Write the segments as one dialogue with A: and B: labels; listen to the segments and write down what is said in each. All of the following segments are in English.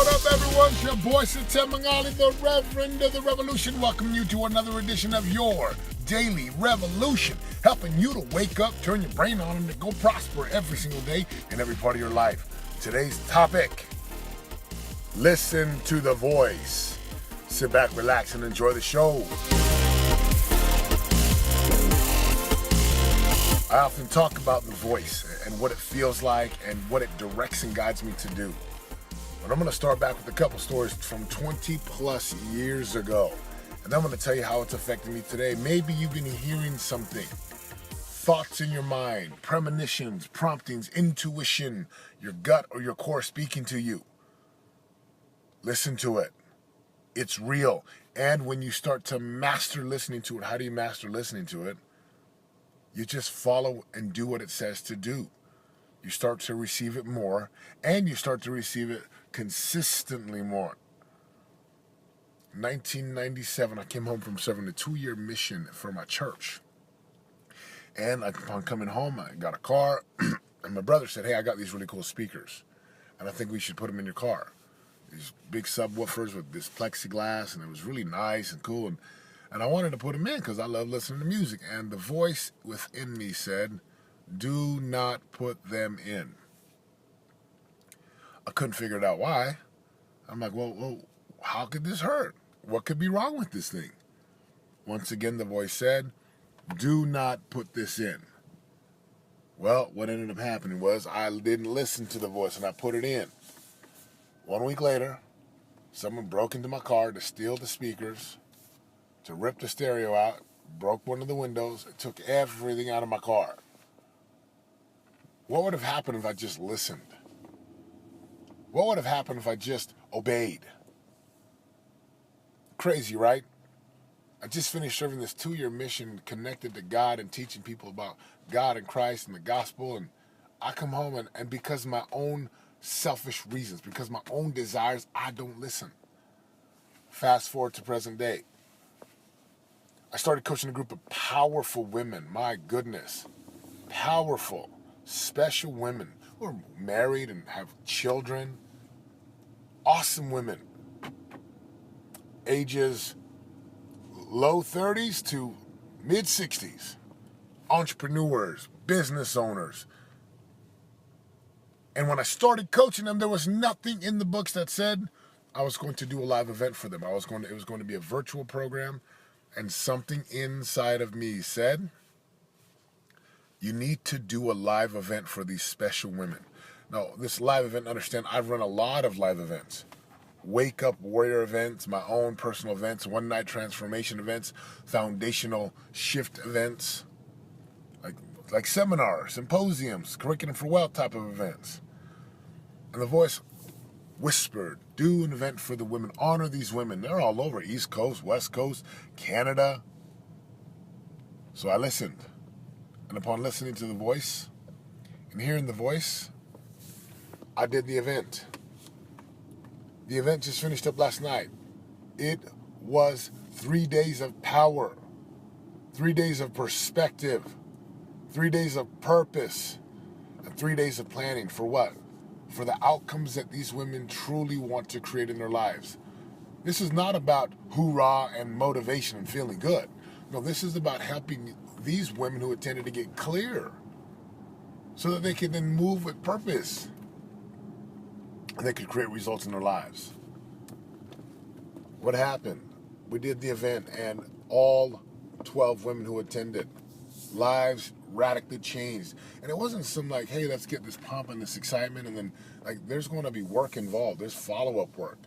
A: up, everyone? It's your boy, Satem Mangali, the Reverend of the Revolution, welcoming you to another edition of your Daily Revolution, helping you to wake up, turn your brain on, and to go prosper every single day in every part of your life. Today's topic, listen to the voice. Sit back, relax, and enjoy the show. I often talk about the voice and what it feels like and what it directs and guides me to do. But I'm going to start back with a couple stories from 20 plus years ago. And I'm going to tell you how it's affecting me today. Maybe you've been hearing something. Thoughts in your mind, premonitions, promptings, intuition, your gut or your core speaking to you. Listen to it. It's real. And when you start to master listening to it, how do you master listening to it? You just follow and do what it says to do. You start to receive it more, and you start to receive it consistently more. 1997, I came home from serving a 2-year mission for my church. And upon coming home, I got a car, and my brother said, hey, I got these really cool speakers, and I think we should put them in your car. These big subwoofers with this plexiglass, and it was really nice and cool, and I wanted to put them in because I love listening to music. And the voice within me said, do not put them in. I couldn't figure it out why. I'm like, well, how could this hurt? What could be wrong with this thing? Once again, the voice said, do not put this in. Well, what ended up happening was I didn't listen to the voice and I put it in. 1 week later, someone broke into my car to steal the speakers, to rip the stereo out, broke one of the windows, took everything out of my car. What would have happened if I just listened? What would have happened if I just obeyed? Crazy, right? I just finished serving this 2-year mission connected to God and teaching people about God and Christ and the gospel. And I come home and because of my own selfish reasons, because of my own desires, I don't listen. Fast forward to present day. I started coaching a group of powerful women. My goodness. Powerful, special women who are married and have children. Awesome women. Ages low 30s to mid 60s. Entrepreneurs, business owners. And when I started coaching them, there was nothing in the books that said I was going to do a live event for them. It was going to be a virtual program, and something inside of me said, you need to do a live event for these special women. Now, this live event, understand, I've run a lot of live events. Wake Up Warrior events, my own personal events, one-night transformation events, foundational shift events, like seminars, symposiums, curriculum for wealth type of events. And the voice whispered, do an event for the women, honor these women. They're all over, East Coast, West Coast, Canada. So I listened. And upon listening to the voice and hearing the voice, I did the event. The event just finished up last night. It was 3 days of power, 3 days of perspective, 3 days of purpose, and 3 days of planning. For what? For the outcomes that these women truly want to create in their lives. This is not about hoorah and motivation and feeling good. No, this is about helping these women who attended to get clear so that they can then move with purpose and they could create results in their lives. What happened? We did the event and all 12 women who attended, lives radically changed. And it wasn't some like, hey, let's get this pump and this excitement, and then like there's going to be work involved. There's follow-up work.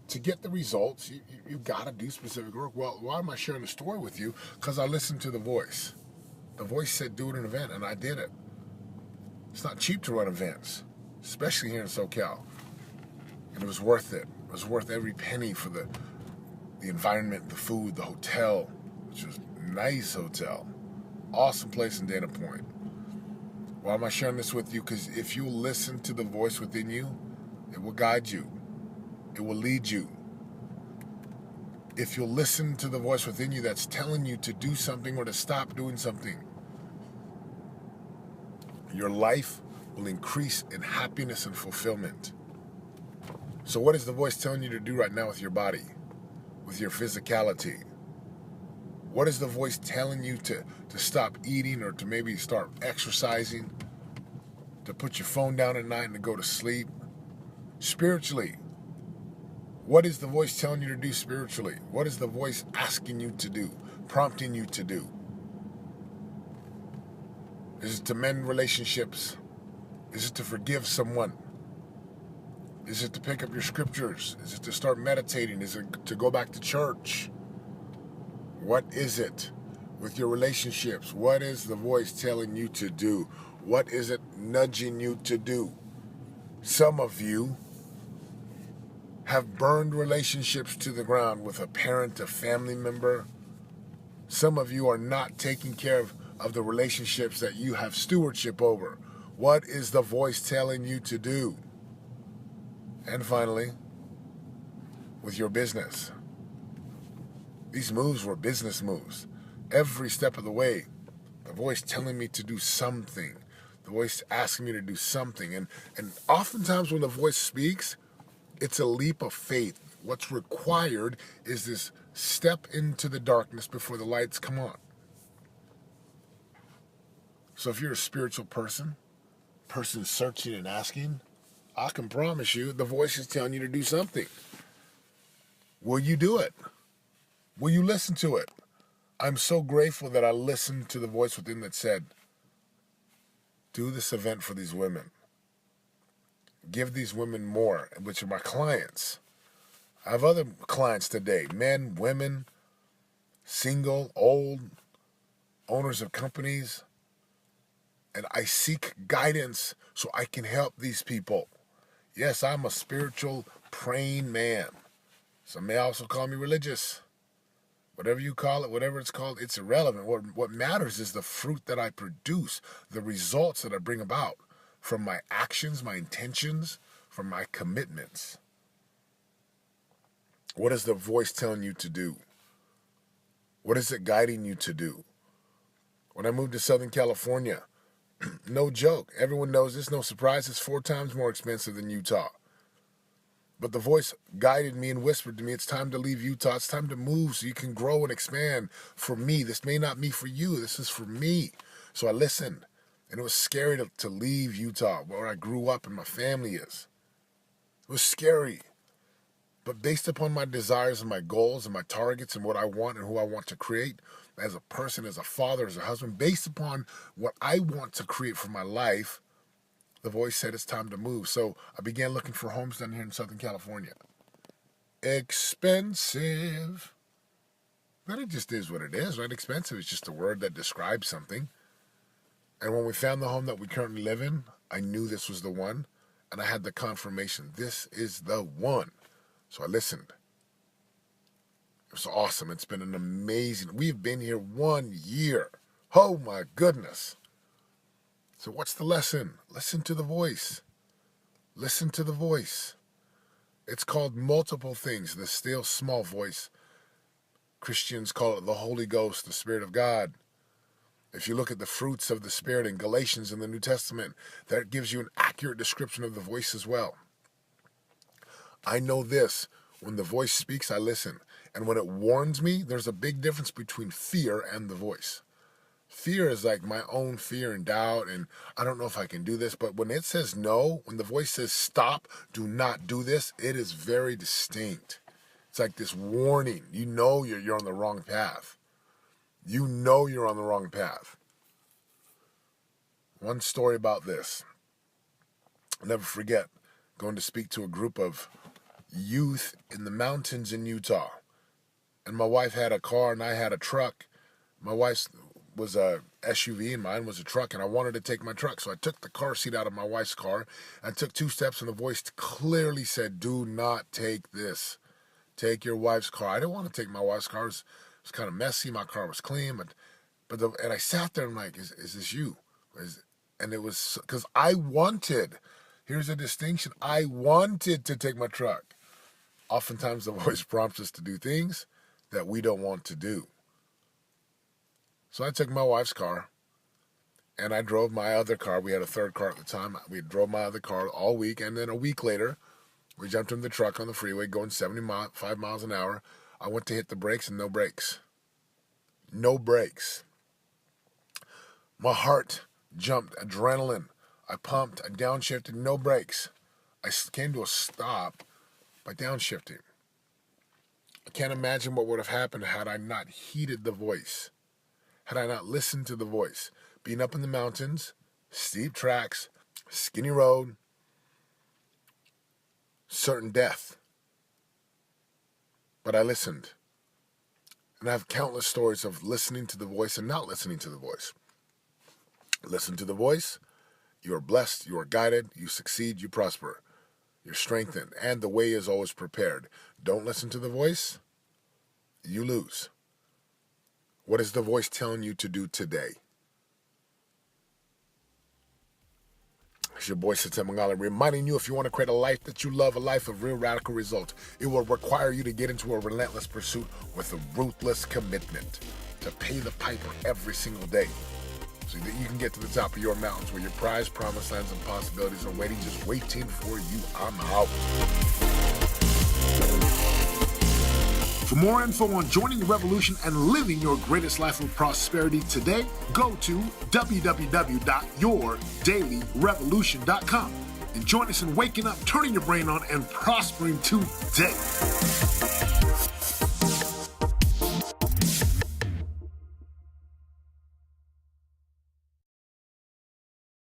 A: To get the results, you got to do specific work. Well, why am I sharing the story with you? Because I listened to the voice. The voice said do it in an event, and I did it. It's not cheap to run events, especially here in SoCal. And it was worth it. It was worth every penny for the environment, the food, the hotel, which was a nice hotel. Awesome place in Dana Point. Why am I sharing this with you? Because if you listen to the voice within you, it will guide you. It will lead you. If you'll listen to the voice within you that's telling you to do something or to stop doing something, your life will increase in happiness and fulfillment. So what is the voice telling you to do right now with your body, with your physicality? What is the voice telling you to stop eating, or to maybe start exercising, to put your phone down at night and to go to sleep? Spiritually, what is the voice telling you to do spiritually? What is the voice asking you to do, prompting you to do? Is it to mend relationships? Is it to forgive someone? Is it to pick up your scriptures? Is it to start meditating? Is it to go back to church? What is it with your relationships? What is the voice telling you to do? What is it nudging you to do? Some of you have burned relationships to the ground with a parent, a family member. Some of you are not taking care of the relationships that you have stewardship over. What is the voice telling you to do? And finally, with your business. These moves were business moves. Every step of the way, the voice telling me to do something. The voice asking me to do something. And oftentimes when the voice speaks, it's a leap of faith. What's required is this step into the darkness before the lights come on. So if you're a spiritual person searching and asking, I can promise you the voice is telling you to do something. Will you do it? Will you listen to it? I'm so grateful that I listened to the voice within that said, do this event for these women. Give these women more, which are my clients. I have other clients today, men, women, single, old, owners of companies, and I seek guidance so I can help these people. Yes, I'm a spiritual, praying man. Some may also call me religious. Whatever you call it, whatever it's called, it's irrelevant. What matters is the fruit that I produce, the results that I bring about from my actions, my intentions, from my commitments. What is the voice telling you to do? What is it guiding you to do? When I moved to Southern California, no joke, everyone knows this, no surprise, it's 4 times more expensive than Utah. But the voice guided me and whispered to me, it's time to leave Utah. It's time to move so you can grow and expand. For me, this may not be for you. This is for me. So I listened. And it was scary to leave Utah, where I grew up and my family is. It was scary. But based upon my desires and my goals and my targets and what I want and who I want to create as a person, as a father, as a husband, based upon what I want to create for my life, the voice said it's time to move. So I began looking for homes down here in Southern California. Expensive. But it just is what it is, right? Expensive is just a word that describes something. And when we found the home that we currently live in, I knew this was the one. And I had the confirmation, this is the one. So I listened. It was awesome. It's been an amazing, we've been here 1 year. Oh my goodness. So what's the lesson? Listen to the voice. Listen to the voice. It's called multiple things. The still small voice. Christians call it the Holy Ghost, the Spirit of God. If you look at the fruits of the Spirit in Galatians in the New Testament, that gives you an accurate description of the voice as well. I know this. When the voice speaks, I listen. And when it warns me, there's a big difference between fear and the voice. Fear is like my own fear and doubt, and I don't know if I can do this. But when it says no, when the voice says stop, do not do this, it is very distinct. It's like this warning. You know you're on the wrong path. You know you're on the wrong path. One story about this. I'll never forget going to speak to a group of youth in the mountains in Utah. And my wife had a car and I had a truck. My wife's was a SUV and mine was a truck, and I wanted to take my truck. So I took the car seat out of my wife's car. I took 2 steps and the voice clearly said, do not take this. Take your wife's car. I didn't want to take my wife's car. It was kind of messy. My car was clean. And I sat there and I'm like, is this you? And it was because I wanted, here's a distinction, I wanted to take my truck. Oftentimes the voice prompts us to do things that we don't want to do. So I took my wife's car, and I drove my other car. We had a third car at the time. We drove my other car all week, and then a week later, We jumped in the truck on the freeway going 75 miles an hour. I went to hit the brakes and no brakes. No brakes. My heart jumped, adrenaline. I pumped, I downshifted, no brakes. I came to a stop by downshifting. I can't imagine what would have happened had I not heeded the voice. Had I not listened to the voice. Being up in the mountains, steep tracks, skinny road, certain death. But I listened. And I have countless stories of listening to the voice and not listening to the voice. Listen to the voice, you are blessed, you are guided, you succeed, you prosper. You're strengthened, and the way is always prepared. Don't listen to the voice, you lose. What is the voice telling you to do today? It's your boy, Sete Mangala, reminding you, if you want to create a life that you love, a life of real radical results, it will require you to get into a relentless pursuit with a ruthless commitment to pay the piper every single day so that you can get to the top of your mountains where your prize, promised lands, and possibilities are waiting, just waiting for you. I'm out. For more info on joining the revolution and living your greatest life of prosperity today, go to www.yourdailyrevolution.com and join us in waking up, turning your brain on, and prospering today.